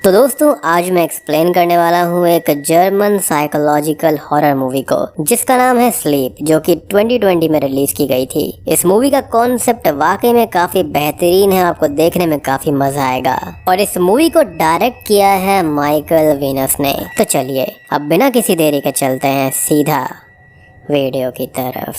तो दोस्तों आज मैं एक्सप्लेन करने वाला हूँ एक जर्मन साइकोलॉजिकल हॉरर मूवी को जिसका नाम है स्लीप, जो कि 2020 में रिलीज की गई थी। इस मूवी का कॉन्सेप्ट वाकई में काफी बेहतरीन है, आपको देखने में काफी मजा आएगा। और इस मूवी को डायरेक्ट किया है माइकल वीनस ने। तो चलिए अब बिना किसी देरी के चलते हैं सीधा वीडियो की तरफ।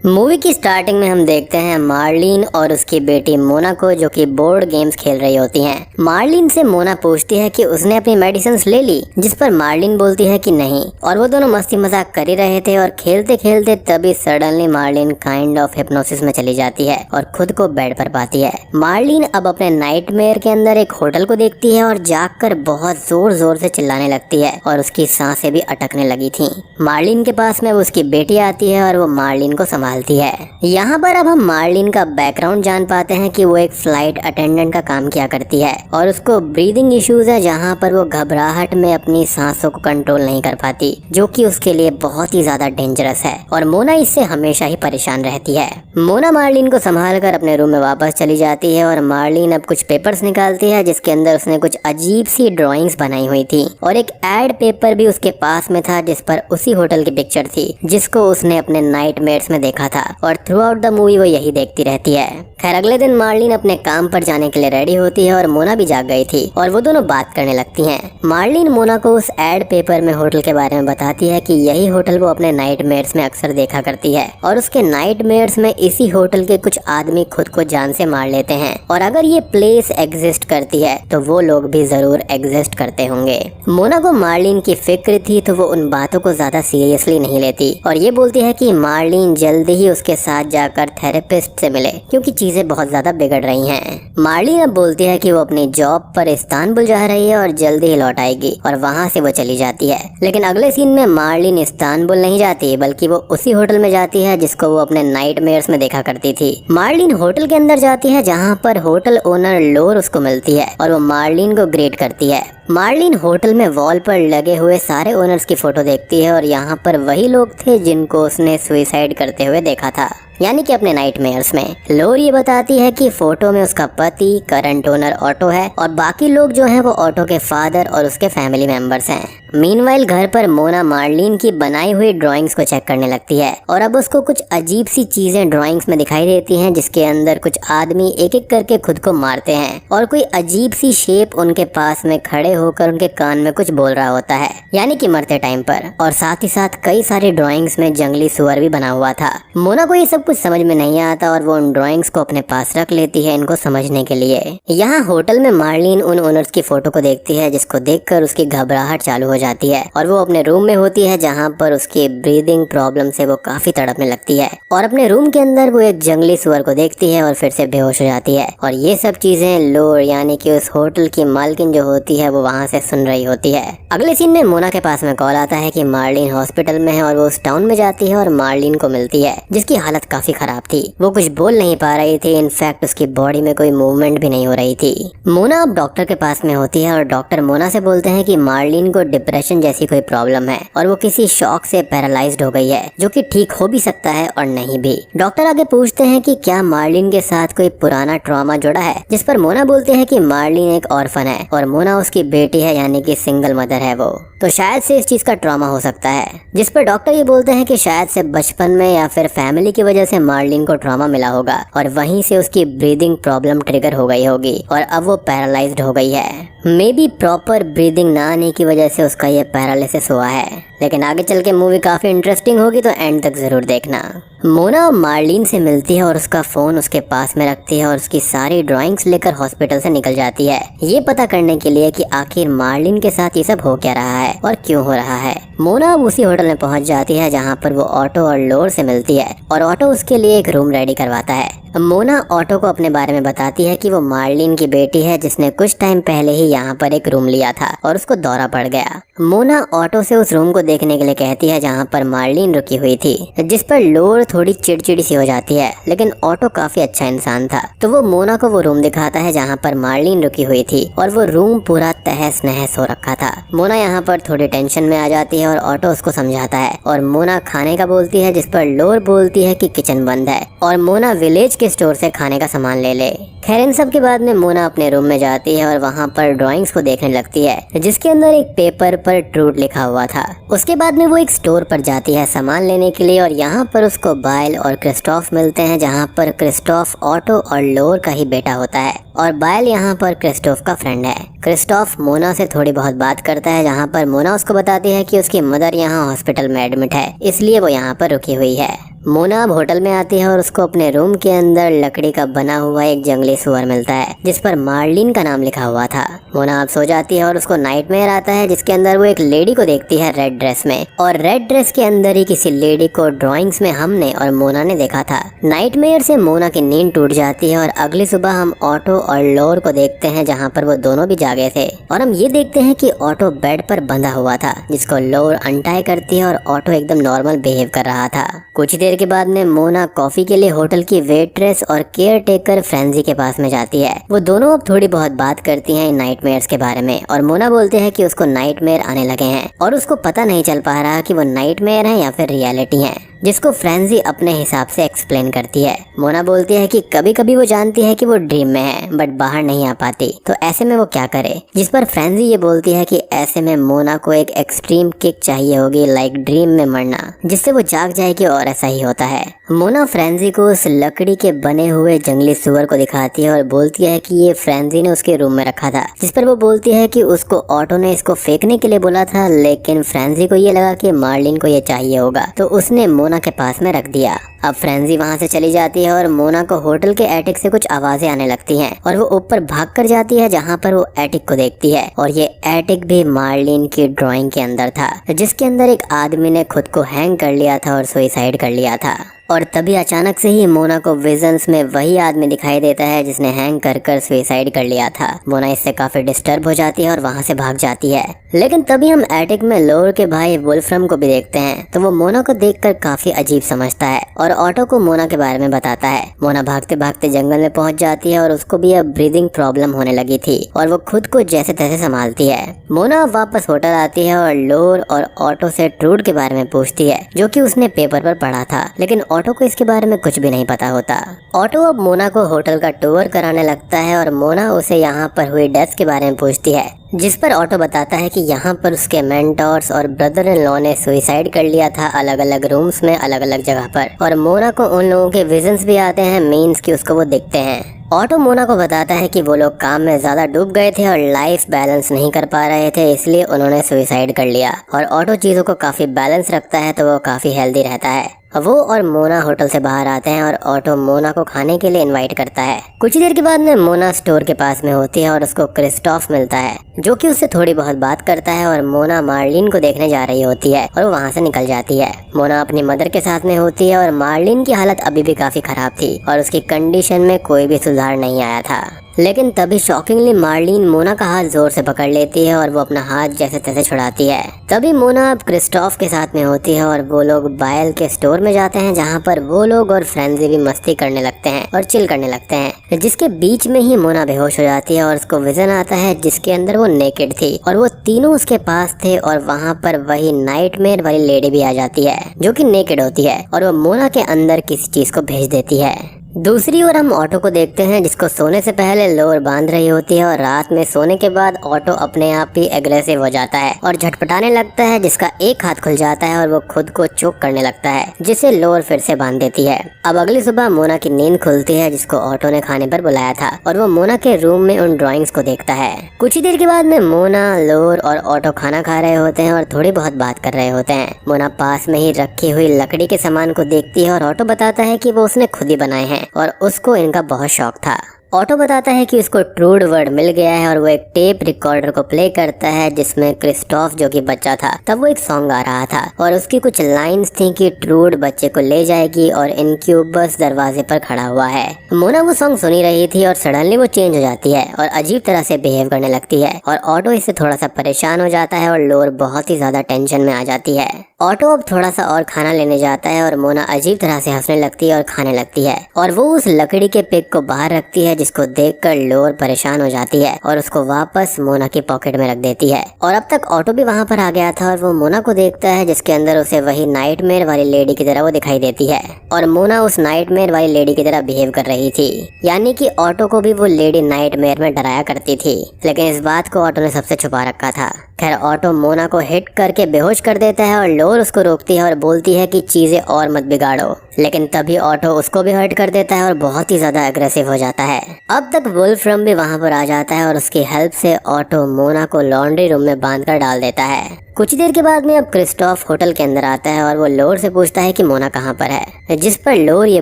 मूवी की स्टार्टिंग में हम देखते हैं मार्लिन और उसकी बेटी मोना को, जो कि बोर्ड गेम्स खेल रही होती हैं। मार्लिन से मोना पूछती है कि उसने अपनी मेडिसिन ले ली, जिस पर मार्लिन बोलती है कि नहीं, और वो दोनों मस्ती मजाक कर ही रहे थे। और खेलते खेलते तभी suddenly Marlin kind of hypnosis में चली जाती है और खुद को बेड पर पाती है। मार्लिन अब अपने नाइटमेयर के अंदर एक होटल को देखती है और जागकर बहुत जोर जोर से चिल्लाने लगती है और उसकी सांसें भी अटकने लगी थी। मार्लिन के पास में उसकी बेटी आती है और वो मार्लिन को संभालती है। यहाँ पर अब हम मार्लिन का बैकग्राउंड जान पाते हैं कि वो एक फ्लाइट अटेंडेंट का काम किया करती है और उसको ब्रीदिंग इश्यूज है, जहाँ पर वो घबराहट में अपनी सांसों को कंट्रोल नहीं कर पाती, जो कि उसके लिए बहुत ही ज्यादा डेंजरस है। और मोना इससे हमेशा ही परेशान रहती है। मोना मार्लिन को संभाल कर अपने रूम में वापस चली जाती है और मार्लिन अब कुछ पेपर्स निकालती है जिसके अंदर उसने कुछ अजीब सी ड्राइंग्स बनाई हुई थी और एक एड पेपर भी उसके पास में था जिस पर उसी होटल की पिक्चर थी जिसको उसने अपने नाइटमेयर्स में देखा था। और थ्रू आउट द मूवी वो यही देखती रहती है। खैर अगले दिन मार्लिन अपने काम पर जाने के लिए रेडी होती है और मोना भी जाग गई थी और वो दोनों बात करने लगती हैं। मार्लिन मोना को उस एड पेपर में होटल के बारे में बताती है कि यही होटल वो अपने नाइटमेयर्स में अक्सर देखा करती है और उसके नाइटमेयर्स में इसी होटल के कुछ आदमी खुद को जान से मार लेते हैं। और अगर ये प्लेस एग्जिस्ट करती है तो वो लोग भी जरूर एग्जिस्ट करते होंगे। मोना को मार्लिन की फिक्र थी तो वो उन बातों को ज्यादा सीरियसली नहीं लेती और ये बोलती है कि मार्लिन जल्दी ही उसके साथ जाकर थेरेपिस्ट से मिले क्योंकि चीजें बहुत ज्यादा बिगड़ रही हैं। मार्लिन अब बोलती है कि वो अपनी जॉब पर इस्तांबुल जा रही है और जल्दी ही लौट आएगी और वहाँ से वो चली जाती है। लेकिन अगले सीन में मार्लिन इस्तांबुल नहीं जाती बल्कि वो उसी होटल में जाती है जिसको वो अपने नाइटमेयर्स में देखा करती थी। मार्लिन होटल के अंदर जाती है जहाँ पर होटल ओनर लोर उसको मिलती है और वो मार्लिन को ग्रीट करती है। मार्लिन होटल में वॉल पर लगे हुए सारे ओनर्स की फोटो देखती है और यहाँ पर वही लोग थे जिनको उसने सुसाइड करते हुए देखा था, यानी कि अपने नाइटमेयर्स में। लोर ये बताती है कि फोटो में उसका पति करंट ओनर ऑटो है और बाकी लोग जो हैं वो ऑटो के फादर और उसके फैमिली मेंबर्स हैं। मीनवाइल घर पर मोना मार्लिन की बनाई हुई ड्राइंग्स को चेक करने लगती है और अब उसको कुछ अजीब सी चीजें ड्राइंग्स में दिखाई देती हैं जिसके अंदर कुछ आदमी एक एक करके खुद को मारते हैं और कोई अजीब सी शेप उनके पास में खड़े होकर उनके कान में कुछ बोल रहा होता है, यानी कि मरते टाइम पर। और साथ ही साथ कई सारी ड्राइंग्स में जंगली सुअर भी बना हुआ था। मोना को ये सब कुछ समझ में नहीं आता और वो उन ड्राइंग्स को अपने पास रख लेती है इनको समझने के लिए। यहाँ होटल में मार्लिन उन ओनर्स की फोटो को देखती है जिसको देखकर उसकी घबराहट चालू हो जाती है और वो अपने रूम में होती है जहाँ पर उसकी ब्रीदिंग प्रॉब्लम से वो काफी तड़पने लगती है। और अपने रूम के अंदर वो एक जंगली सुअर को देखती है और फिर से बेहोश हो जाती है। और ये सब चीजें लोर यानी कि उस होटल की मालकिन जो होती है वो वहाँ से सुन रही होती है। अगले सीन में मोना के पास में कॉल आता है कि मार्लिन हॉस्पिटल में है और वो उस टाउन में जाती है और मार्लिन को मिलती है जिसकी हालत काफी खराब थी। वो कुछ बोल नहीं पा रही थी, इनफैक्ट उसकी बॉडी में कोई मूवमेंट भी नहीं हो रही थी। मोना अब डॉक्टर के पास में होती है और डॉक्टर मोना से बोलते हैं कि मार्लिन को डिप्रेशन जैसी कोई प्रॉब्लम है और वो किसी शॉक से पैरालाइज्ड हो गई है, जो कि ठीक हो भी सकता है और नहीं भी। डॉक्टर आगे पूछते हैं कि क्या मार्लिन के साथ कोई पुराना ट्रॉमा जुड़ा है, जिस पर मोना बोलते हैं कि मार्लिन एक ऑर्फन है और मोना उसकी बेटी है, यानी कि सिंगल मदर है वो, तो शायद से इस चीज का ट्रॉमा हो सकता है। जिस पर डॉक्टर ये बोलते हैं कि शायद से बचपन में या फिर फैमिली की वजह से मार्लिन को ट्रॉमा मिला होगा और वहीं से उसकी ब्रीदिंग प्रॉब्लम ट्रिगर हो गई होगी और अब वो पैरालाइज्ड हो गई है। मे बी प्रॉपर ब्रीदिंग ना आने की वजह से उसका ये पैरालिसिस हुआ है। लेकिन आगे चल के मूवी काफी इंटरेस्टिंग होगी तो एंड तक जरूर देखना। मोना मार्लिन से मिलती है और उसका फोन उसके पास में रखती है और उसकी सारी ड्राइंग्स लेकर हॉस्पिटल से निकल जाती है, ये पता करने के लिए कि आखिर मार्लिन के साथ ये सब हो क्या रहा है और क्यों हो रहा है। मोना अब उसी होटल में पहुंच जाती है जहां पर वो ऑटो और लोर से मिलती है और ऑटो उसके लिए एक रूम रेडी करवाता है। मोना ऑटो को अपने बारे में बताती है कि वो मार्लिन की बेटी है जिसने कुछ टाइम पहले ही यहाँ पर एक रूम लिया था और उसको दौरा पड़ गया। मोना ऑटो से उस रूम को देखने के लिए कहती है जहाँ पर मार्लिन रुकी हुई थी, जिस पर लोर थोड़ी चिड़चिड़ी सी हो जाती है, लेकिन ऑटो काफी अच्छा इंसान था। तो वो मोना को वो रूम दिखाता है जहाँ पर मार्लिन रुकी हुई थी और वो रूम पूरा तहस नहस हो रखा था। मोना यहाँ पर थोड़ी टेंशन में आ जाती है और ऑटो उसको समझाता है और मोना खाने का बोलती है, जिस पर लोर बोलती है कि किचन बंद है और मोना विलेज के स्टोर से खाने का सामान ले ले। खैर इन सब के बाद में मोना अपने रूम में जाती है और वहाँ पर ड्राइंग्स को देखने लगती है जिसके अंदर एक पेपर पर ट्रूथ लिखा हुआ था। उसके बाद में वो एक स्टोर पर जाती है सामान लेने के लिए और यहाँ पर उसको बाइल और क्रिस्टोफ मिलते हैं, जहाँ पर क्रिस्टोफ ऑटो और लोर का ही बेटा होता है और बाइल यहाँ पर क्रिस्टोफ का फ्रेंड है। क्रिस्टोफ मोना से थोड़ी बहुत बात करता है, जहाँ पर मोना उसको बताती है कि उसकी मदर यहाँ हॉस्पिटल में एडमिट है, इसलिए वो यहाँ पर रुकी हुई है। मोना अब होटल में आती है और उसको अपने रूम के अंदर लकड़ी का बना हुआ एक जंगली सुअर मिलता है जिस पर मार्लिन का नाम लिखा हुआ था। मोना अब सो जाती है और उसको नाइटमेयर आता है जिसके अंदर वो एक लेडी को देखती है रेड ड्रेस में, और रेड ड्रेस के अंदर ही किसी लेडी को ड्राइंग्स में हमने और मोना ने देखा था। नाइटमेयर से मोना की नींद टूट जाती है और अगली सुबह हम ऑटो और लोर को देखते हैं जहाँ पर वो दोनों भी जागे थे और हम ये देखते हैं कि ऑटो बेड पर बंधा हुआ था जिसको लोर अनटाई करती है और ऑटो एकदम नॉर्मल बिहेव कर रहा था। कुछ देर के बाद में मोना कॉफी के लिए होटल की वेट्रेस और केयर टेकर फ्रेंजी के पास में जाती है। वो दोनों अब थोड़ी बहुत बात करती हैं नाइटमेयर्स के बारे में और मोना बोलते हैं कि उसको नाइटमेयर आने लगे हैं और उसको पता नहीं चल पा रहा कि वो नाइटमेयर है या फिर रियलिटी है, जिसको फ्रेंजी अपने हिसाब से एक्सप्लेन करती है। मोना बोलती है कि कभी कभी वो जानती है कि वो ड्रीम में है बट बाहर नहीं आ पाती, तो ऐसे में वो क्या करे, जिस पर फ्रेंजी ये बोलती है कि ऐसे में मोना को एक एक्सट्रीम किक चाहिए होगी, लाइक ड्रीम में मरना, जिससे वो जाग जाएगी और ऐसा ही होता है। मोना फ्रेंजी को उस लकड़ी के बने हुए जंगली सुअर को दिखाती है और बोलती है कि ये फ्रेंजी ने उसके रूम में रखा था, जिस पर वो बोलती है कि उसको ऑटो ने इसको फेंकने के लिए बोला था, लेकिन फ्रेंजी को ये लगा कि मार्लिन को ये चाहिए होगा तो उसने मोना के पास में रख दिया। अब फ्रेंजी वहाँ से चली जाती है और मोना को होटल के एटिक से कुछ आवाजें आने लगती हैं और वो ऊपर भाग कर जाती है जहाँ पर वो एटिक को देखती है और ये एटिक भी मार्लिन की ड्राइंग के अंदर था, जिसके अंदर एक आदमी ने खुद को हैंग कर लिया था और सुसाइड कर लिया था। और तभी अचानक से ही मोना को विजन्स में वही आदमी दिखाई देता है जिसने हैंग कर कर सुसाइड कर लिया था। मोना इससे काफी डिस्टर्ब हो जाती है और वहाँ से भाग जाती है, लेकिन तभी हम एटिक में लोर के भाई वुल्फ्रम को भी देखते हैं, तो वो मोना को देखकर काफी अजीब समझता है और ऑटो को मोना के बारे में बताता है। मोना भागते भागते जंगल में पहुंच जाती है और उसको भी अब ब्रीदिंग प्रॉब्लम होने लगी थी और वो खुद को जैसे तैसे संभालती है। मोना वापस होटल आती है और लोर और ऑटो से ट्रूथ के बारे में पूछती है जो कि उसने पेपर पर पढ़ा था, लेकिन ऑटो को इसके बारे में कुछ भी नहीं पता होता। ऑटो अब मोना को होटल का टूर कराने लगता है और मोना उसे यहाँ पर हुई डेथ के बारे में पूछती है, जिस पर ऑटो बताता है कि यहाँ पर उसके मेंटोर्स और ब्रदर इन लॉ ने सुसाइड कर लिया था अलग अलग रूम्स में अलग अलग जगह पर, और मोना को उन लोगों के विजन्स भी आते हैं, मीन्स कि उसको वो दिखते हैं। ऑटो मोना को बताता है कि वो लोग काम में ज्यादा डूब गए थे और लाइफ बैलेंस नहीं कर पा रहे थे, इसलिए उन्होंने सुसाइड कर लिया। और ऑटो चीजों को काफी बैलेंस रखता है तो वो काफी हेल्दी रहता है। वो और मोना होटल से बाहर आते हैं और ऑटो मोना को खाने के लिए इनवाइट करता है। कुछ देर के बाद में मोना स्टोर के पास में होती है और उसको क्रिस्टोफ मिलता है जो कि उससे थोड़ी बहुत बात करता है और मोना मार्लिन को देखने जा रही होती है और वो वहाँ से निकल जाती है। मोना अपनी मदर के साथ में होती है और मार्लिन की हालत अभी भी काफी खराब थी और उसकी कंडीशन में कोई भी सुधार नहीं आया था, लेकिन तभी शॉकिंगली मार्लिन मोना का हाथ जोर से पकड़ लेती है और वो अपना हाथ जैसे तैसे छुड़ाती है। तभी मोना अब क्रिस्टोफ के साथ में होती है और वो लोग बायल के स्टोर में जाते हैं जहाँ पर वो लोग और फ्रेंजी भी मस्ती करने लगते हैं और चिल करने लगते हैं, जिसके बीच में ही मोना बेहोश हो जाती है और उसको विजन आता है जिसके अंदर वो नेकेड थी और वो तीनों उसके पास थे और वहाँ पर वही नाइटमेयर वाली लेडी भी आ जाती है जो कि नेकेड होती है और वो मोना के अंदर किसी चीज को भेज देती है। दूसरी ओर हम ऑटो को देखते हैं जिसको सोने से पहले लोर बांध रही होती है और रात में सोने के बाद ऑटो अपने आप ही एग्रेसिव हो जाता है और झटपटाने लगता है, जिसका एक हाथ खुल जाता है और वो खुद को चोक करने लगता है, जिसे लोर फिर से बांध देती है। अब अगली सुबह मोना की नींद खुलती है जिसको ऑटो ने खाने पर बुलाया था और वो मोना के रूम में उन ड्राइंग्स को देखता है। कुछ ही देर के बाद में मोना, लोर और ऑटो खाना खा रहे होते हैं और थोड़ी बहुत बात कर रहे होते हैं। मोना पास में ही रखी हुई लकड़ी के सामान को देखती है और ऑटो बताता है कि वो उसने खुद ही बनाए हैं और उसको इनका बहुत शौक था। ऑटो बताता है कि उसको ट्रूड वर्ड मिल गया है और वो एक टेप रिकॉर्डर को प्ले करता है जिसमें क्रिस्टोफ जो कि बच्चा था तब वो एक सॉन्ग गा रहा था और उसकी कुछ लाइंस थी कि ट्रूड बच्चे को ले जाएगी और इनक्यूबस दरवाजे पर खड़ा हुआ है। मोना वो सॉन्ग सुनी रही थी और सडनली वो चेंज हो जाती है और अजीब तरह से बिहेव करने लगती है और ऑटो इससे थोड़ा सा परेशान हो जाता है और लोर बहुत ही ज्यादा टेंशन में आ जाती है। ऑटो अब थोड़ा सा और खाना लेने जाता है और मोना अजीब तरह से हंसने लगती है और खाने लगती है और वो उस लकड़ी के पिग को बाहर रखती है जिसको देखकर लोर परेशान हो जाती है और उसको वापस मोना की पॉकेट में रख देती है। और अब तक ऑटो भी वहाँ पर आ गया था और वो मोना को देखता है जिसके अंदर उसे वही नाइटमेयर वाली लेडी की तरह वो दिखाई देती है और मोना उस नाइटमेयर वाली लेडी की तरह बिहेव कर रही थी, यानी कि ऑटो को भी वो लेडी नाइटमेयर में डराया करती थी, लेकिन इस बात को ऑटो ने सबसे छुपा रखा था। खैर ऑटो मोना को हिट करके बेहोश कर देता है और लोर उसको रोकती है और बोलती है कि चीजें और मत बिगाड़ो, लेकिन तभी ऑटो उसको भी हर्ट कर देता है और बहुत ही ज्यादा अग्रेसिव हो जाता है। अब तक वुल्फ्रम भी वहाँ पर आ जाता है और उसकी हेल्प से ऑटो मोना को लॉन्ड्री रूम में बांध कर डाल देता है। कुछ देर के बाद में अब क्रिस्टोफ होटल के अंदर आता है और वो लोर से पूछता है कि मोना कहाँ पर है, जिस पर लोर ये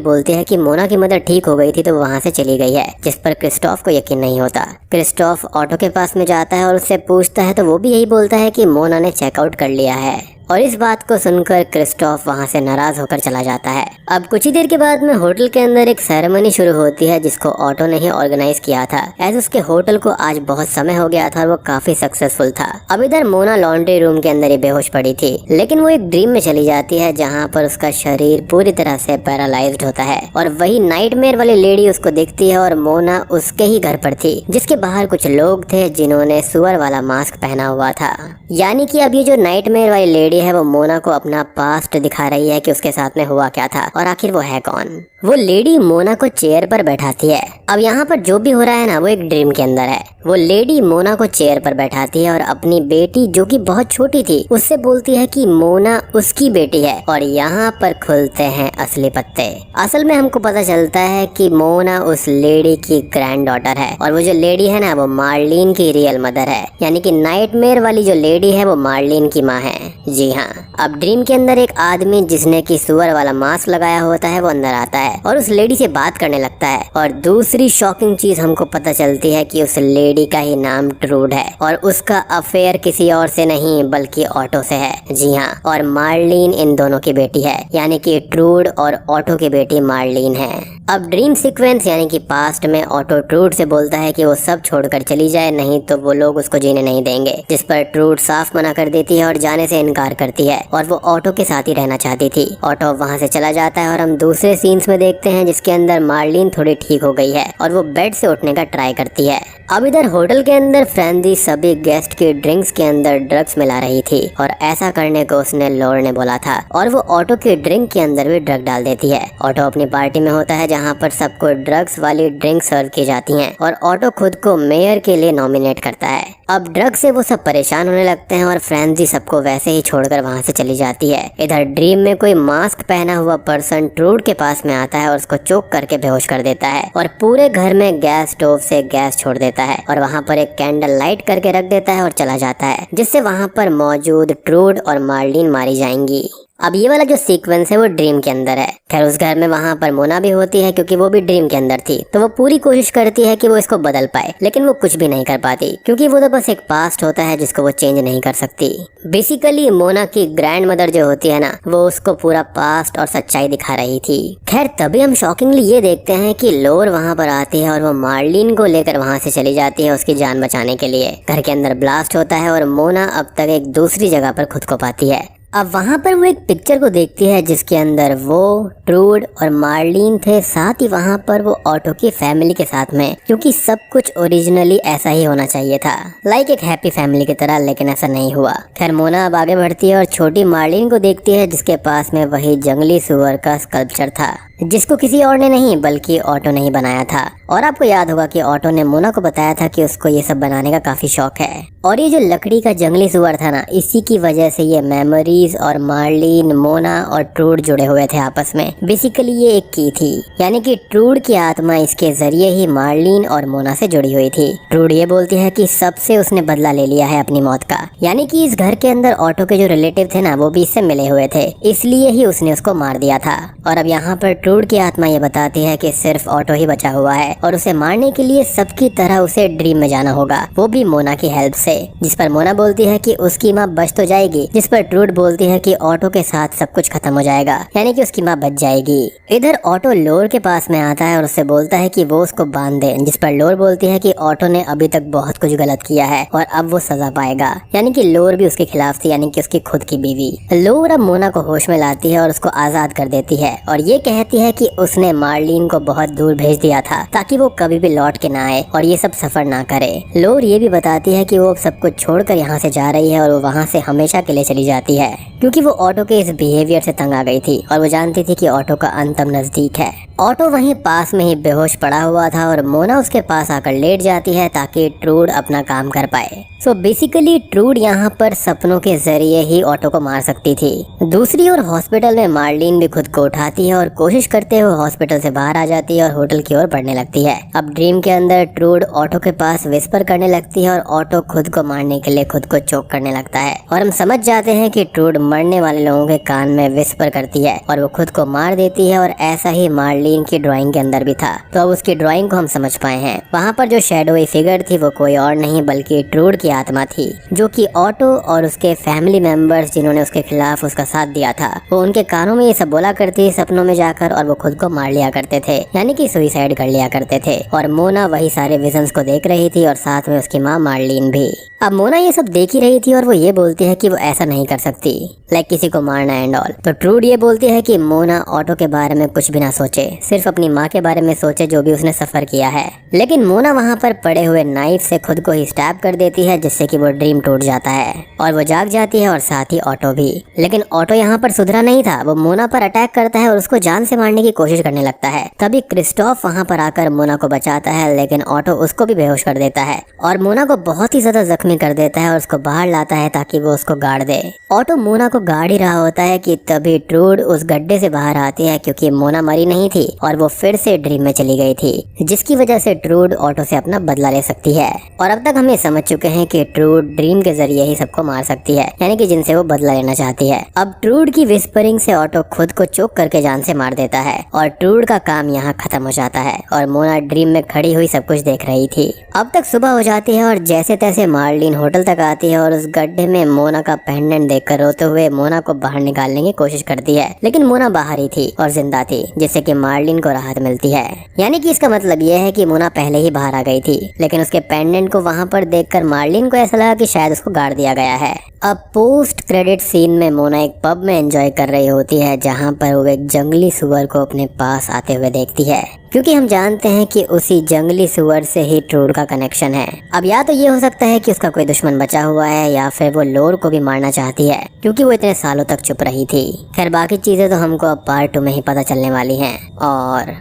बोलती है कि मोना की मदर ठीक हो गई थी तो वहाँ से चली गई है, जिस पर क्रिस्टोफ को यकीन नहीं होता। क्रिस्टोफ ऑटो के पास में जाता है और उससे पूछता है तो वो भी यही बोलता है कि मोना ने चेकआउट कर लिया है और इस बात को सुनकर क्रिस्टोफ वहाँ से नाराज होकर चला जाता है। अब कुछ ही देर के बाद में होटल के अंदर एक सेरेमनी शुरू होती है जिसको ऑटो ने ही ऑर्गेनाइज किया था, एज उसके होटल को आज बहुत समय हो गया था और वो काफी सक्सेसफुल था। अब इधर मोना लॉन्ड्री रूम के अंदर ही बेहोश पड़ी थी, लेकिन वो एक ड्रीम में चली जाती है जहाँ पर उसका शरीर पूरी तरह से पैरालाइज्ड होता है और वही नाइटमेयर वाली लेडी उसको दिखती है और मोना उसके ही घर पर थी, जिसके बाहर कुछ लोग थे जिन्होंने सुअर वाला मास्क पहना हुआ था। यानी कि अब ये जो नाइटमेयर वाली लेडी है वो मोना को अपना पास्ट दिखा रही है कि उसके साथ में हुआ क्या था और आखिर वो है कौन। वो लेडी मोना को चेयर पर बैठाती है। अब यहाँ पर जो भी हो रहा है ना वो एक ड्रीम के अंदर है। वो लेडी मोना को चेयर पर बैठाती है और अपनी बेटी जो कि बहुत छोटी थी उससे बोलती है कि मोना उसकी बेटी है और यहाँ पर खुलते हैं असली पत्ते। असल में हमको पता चलता है कि मोना उस लेडी की ग्रैंड डॉटर है और वो जो लेडी है ना वो मार्लिन की रियल मदर है, यानी कि नाइटमेयर वाली जो लेडी है वो मार्लिन की माँ है। जी हाँ, अब ड्रीम के अंदर एक आदमी जिसने की सुअर वाला मास्क लगाया होता है वो अंदर आता है और उस लेडी से बात करने लगता है। और दूसरी शॉकिंग चीज हमको पता चलती है कि उस लेडी का ही नाम ट्रूड है और उसका अफेयर किसी और से नहीं बल्कि ऑटो से है। जी हाँ, और मार्लिन इन दोनों की बेटी है, यानी कि ट्रूड और ऑटो की बेटी मार्लिन है। अब ड्रीम सीक्वेंस यानी कि पास्ट में ऑटो ट्रूड से बोलता है कि वो सब छोड़कर चली जाए, नहीं तो वो लोग उसको जीने नहीं देंगे, जिस पर ट्रूड साफ मना कर देती है और जाने से इनकार करती है और वो ऑटो के साथ ही रहना चाहती थी। ऑटो वहाँ से चला जाता है और हम दूसरे सीन्स में देखते हैं जिसके अंदर मार्लिन थोड़ी ठीक हो गई है और वो बेड से उठने का ट्राई करती है। अब इधर होटल के अंदर फ्रेंडी सभी गेस्ट के ड्रिंक्स के अंदर ड्रग्स मिला रही थी और ऐसा करने को उसने लोर ने बोला था और वो ऑटो के ड्रिंक के अंदर भी ड्रग डाल देती है। ऑटो अपनी पार्टी में होता है जहाँ पर सबको ड्रग्स वाली ड्रिंक सर्व की जाती हैं और ऑटो खुद को मेयर के लिए नॉमिनेट करता है। अब ड्रग से वो सब परेशान होने लगते हैं और फ्रेंजी सबको वैसे ही छोड़कर वहाँ से चली जाती है। इधर ड्रीम में कोई मास्क पहना हुआ पर्सन ट्रूड के पास में आता है और उसको चोक करके बेहोश कर देता है और पूरे घर में गैस स्टोव से गैस छोड़ देता है और वहाँ पर एक कैंडल लाइट करके रख देता है और चला जाता है, जिससे वहाँ पर मौजूद ट्रूड और मार्लिन मारी जाएंगी। अब ये वाला जो सीक्वेंस है वो ड्रीम के अंदर है। खैर उस घर में वहाँ पर मोना भी होती है क्योंकि वो भी ड्रीम के अंदर थी, तो वो पूरी कोशिश करती है कि वो इसको बदल पाए, लेकिन वो कुछ भी नहीं कर पाती क्योंकि वो तो बस एक पास्ट होता है जिसको वो चेंज नहीं कर सकती। बेसिकली मोना की ग्रैंड मदर जो होती है ना वो उसको पूरा पास्ट और सच्चाई दिखा रही थी। खैर तभी हम शॉकिंगली ये देखते हैं कि लोर वहाँ पर आती है और वो मार्लिन को लेकर वहाँ से चली जाती है उसकी जान बचाने के लिए। घर के अंदर ब्लास्ट होता है और मोना अब तक एक दूसरी जगह पर खुद को पाती है। अब वहाँ पर वो एक पिक्चर को देखती है जिसके अंदर वो ट्रूड और मार्लिन थे, साथ ही वहाँ पर वो ऑटो की फैमिली के साथ में, क्योंकि सब कुछ ओरिजिनली ऐसा ही होना चाहिए था, लाइक एक हैप्पी फैमिली की तरह, लेकिन ऐसा नहीं हुआ। खैर मोना अब आगे बढ़ती है और छोटी मार्लिन को देखती है जिसके पास में वही जंगली सुअर का स्कल्पचर था जिसको किसी और ने नहीं बल्कि ऑटो ने ही बनाया था। और आपको याद होगा कि ऑटो ने मोना को बताया था कि उसको ये सब बनाने का काफी शौक है और ये जो लकड़ी का जंगली सुअर था ना इसी की वजह से ये मेमोरीज और मार्लिन, मोना और ट्रूड जुड़े हुए थे आपस में। बेसिकली ये एक की थी, यानी कि ट्रूड की आत्मा इसके जरिए ही मार्लिन और मोना से जुड़ी हुई थी। ट्रूड ये बोलती है कि सबसे उसने बदला ले लिया है अपनी मौत का, यानी कि इस घर के अंदर ऑटो के जो रिलेटिव थे ना वो भी इससे मिले हुए थे, इसलिए ही उसने उसको मार दिया था। और अब यहाँ पर ट्रूड ट्रूड की आत्मा ये बताती है कि सिर्फ ऑटो ही बचा हुआ है और उसे मारने के लिए सबकी तरह उसे ड्रीम में जाना होगा, वो भी मोना की हेल्प से। जिस पर मोना बोलती है कि उसकी माँ बच तो जाएगी, जिस पर ट्रूड बोलती है कि ऑटो के साथ सब कुछ खत्म हो जाएगा, यानी कि उसकी माँ बच जाएगी। इधर ऑटो लोर के पास में आता है और उससे बोलता है कि वो उसको बांध दे, जिस पर लोर बोलती है कि ऑटो ने अभी तक बहुत कुछ गलत किया है और अब वो सजा पाएगा, यानी कि लोर भी उसके खिलाफ थी, यानी कि उसकी खुद की बीवी। लोर अब मोना को होश में लाती है और उसको आजाद कर देती है और ये कहती है कि उसने मार्लिन को बहुत दूर भेज दिया था ताकि वो कभी भी लौट के ना आए और ये सब सफर ना करे। लोर ये भी बताती है कि वो सब कुछ छोड़कर यहाँ से जा रही है और वो वहाँ से हमेशा के लिए चली जाती है, क्योंकि वो ऑटो के इस बिहेवियर से तंग आ गई थी और वो जानती थी कि ऑटो का अंतम नजदीक है। ऑटो वहीं पास में ही बेहोश पड़ा हुआ था और मोना उसके पास आकर लेट जाती है ताकि ट्रूड अपना काम कर पाए। सो बेसिकली ट्रूड यहाँ पर सपनों के जरिए ही ऑटो को मार सकती थी। दूसरी ओर हॉस्पिटल में मार्लिन भी खुद को उठाती है और कोशिश करते हुए हॉस्पिटल से बाहर आ जाती है और होटल की ओर बढ़ने लगती है। अब ड्रीम के अंदर ट्रूड ऑटो के पास विस्पर करने लगती है और ऑटो खुद को मारने के लिए खुद को चोक करने लगता है और हम समझ जाते हैं कि ट्रूड मरने वाले लोगों के कान में विस्पर करती है और वो खुद को मार देती है। और ऐसा ही मार्लिन की ड्राइंग के अंदर भी था, तो अब उसकी ड्राइंग को हम समझ पाए हैं। वहाँ पर जो शैडोई फिगर थी वो कोई और नहीं बल्कि ट्रूड की आत्मा थी, जो कि ऑटो और उसके फैमिली मेंबर्स जिन्होंने उसके खिलाफ उसका साथ दिया था, वो उनके कानों में ये सब बोला करती सपनों में जाकर और वो खुद को मार लिया करते थे, यानी कि सुसाइड कर लिया करते थे। और मोना वही सारे विजन्स को देख रही थी और साथ में उसकी माँ मार्लिन भी। अब मोना ये सब देख ही रही थी और वो ये बोलती है कि वो ऐसा नहीं कर सकती, लाइक किसी को मारना एंड ऑल। तो ट्रूड ये बोलती है कि मोना ऑटो के बारे में कुछ भी ना सोचे, सिर्फ अपनी माँ के बारे में सोचे जो भी उसने सफर किया है। लेकिन मोना वहाँ पर पड़े हुए नाइफ से खुद को ही स्टैब कर देती है, जिससे कि वो ड्रीम टूट जाता है और वो जाग जाती है और साथ ही ऑटो भी। लेकिन ऑटो यहाँ पर सुधरा नहीं था, वो मोना पर अटैक करता है और उसको जान से मारने की कोशिश करने लगता है। तभी क्रिस्टोफ वहाँ पर आकर मोना को बचाता है, लेकिन ऑटो उसको भी बेहोश कर देता है और मोना को बहुत ही ज्यादा जख्मी कर देता है और उसको बाहर लाता है ताकि वो उसको गाड़ दे। ऑटो मोना को गाड़ ही रहा होता है कि तभी ट्रूड उस गड्ढे से बाहर आती है, क्योंकि मोना मरी नहीं थी और वो फिर से ड्रीम में चली गई थी, जिसकी वजह से ट्रूड ऑटो से अपना बदला ले सकती है। और अब तक हम ये समझ चुके हैं कि ट्रूड ड्रीम के जरिए ही सबको मार सकती है, यानी कि जिनसे वो बदला लेना चाहती है। अब ट्रूड की विस्परिंग से ऑटो खुद को चोक करके जान से मार देता है और ट्रूड का काम यहाँ खत्म हो जाता है और मोना ड्रीम में खड़ी हुई सब कुछ देख रही थी। अब तक सुबह हो जाती है और जैसे तैसे मार्लिन होटल तक आती है और उस गड्ढे में मोना का पेंडेंट देखकर रोते हुए मोना को बाहर निकालने की कोशिश करती है, लेकिन मोना बाहर ही थी और जिंदा थी, जिससे कि मार्लिन को राहत मिलती है। यानी कि इसका मतलब ये है कि मोना पहले ही बाहर आ गई थी, लेकिन उसके पेंडेंट को वहाँ पर देखकर मार्लिन को ऐसा लगा कि शायद उसको गाड़ दिया गया है। अब पोस्ट क्रेडिट सीन में मोना एक पब में एंजॉय कर रही होती है, जहाँ पर वो एक जंगली सुअर को अपने पास आते हुए देखती है, क्योंकि हम जानते हैं कि उसी जंगली सुअर से ही ट्रूड का कनेक्शन है। अब या तो ये हो सकता है कि उसका कोई दुश्मन बचा हुआ है या फिर वो लोर को भी मारना चाहती है, क्योंकि वो इतने सालों तक चुप रही थी। खैर बाकी चीजें तो हमको अब पार्ट 2 में ही पता चलने वाली हैं। और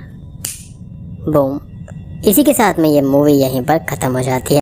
बूम, इसी के साथ में ये मूवी यहीं पर खत्म हो जाती है।